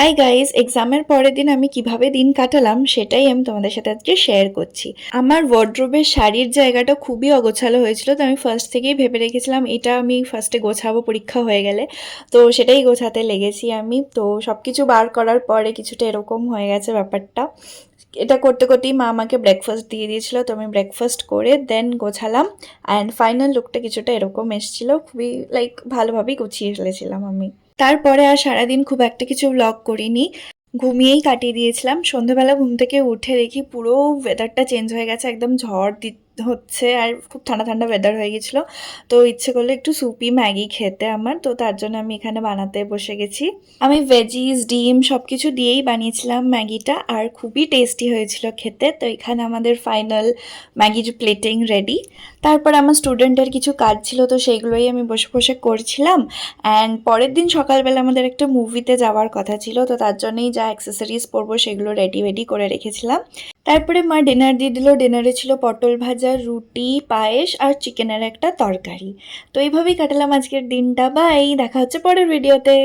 Hi guys, এক্সামের পরের দিন আমি কিভাবে দিন কাটালাম সেটাই আমি তোমাদের সাথে আজকে শেয়ার করছি। আমার ওয়ার্ড্রোবের শাড়ির জায়গাটা খুবই অগোছালো হয়েছিল, তো আমি ফার্স্ট থেকেই ভেবে রেখেছিলাম এটা আমি ফার্স্টে গোছাবো পরীক্ষা হয়ে গেলে। তো সেটাই গোছাতে লেগেছি আমি। তো সব কিছু বার করার পরে কিছুটা এরকম হয়ে গেছে ব্যাপারটা। এটা করতে করতেই মা আমাকে ব্রেকফাস্ট দিয়ে দিয়েছিল, তো আমি ব্রেকফাস্ট করে দেন গোছালাম। অ্যান্ড ফাইনাল লুকটা কিছুটা এরকম এসেছিলো, খুবই ভালোভাবেই গুছিয়ে ফেলেছিলাম আমি। তারপরে আর সারাদিন খুব একটা কিছু ব্লগ করিনি, ঘুমিয়েই কাটিয়ে দিয়েছিলাম। সন্ধ্যাবেলা ঘুম থেকে উঠে দেখি পুরো ওয়েদারটা চেঞ্জ হয়ে গেছে, একদম হচ্ছে আর খুব ঠান্ডা ঠান্ডা ওয়েদার হয়ে গেছিলো। তো ইচ্ছে করলো একটু সুপি ম্যাগি খেতে আমার, তো তার জন্য আমি এখানে বানাতে বসে গেছি। আমি ভেজিস ডিম সব কিছু দিয়েই বানিয়েছিলাম ম্যাগিটা, আর খুবই টেস্টি হয়েছিল খেতে। তো এখানে আমাদের ফাইনাল ম্যাগির প্লেটিং রেডি। তারপর আমার স্টুডেন্টের কিছু কাজ ছিল, তো সেইগুলোই আমি বসে বসে করছিলাম। অ্যান্ড পরের দিন সকালবেলা আমাদের একটা মুভিতে যাওয়ার কথা ছিল, তো তার জন্যই যা অ্যাক্সেসরিজ পরবো সেগুলো রেডি করে রেখেছিলাম। তারপরে মা ডিনার দিয়ে দিল। ডিনারে ছিল পটল ভাজা, রুটি, পায়েস আর চিকেনের একটা তরকারি। তো এইভাবেই কাটালাম আজকের দিনটা। বাই, দেখা হচ্ছে পরের ভিডিওতে।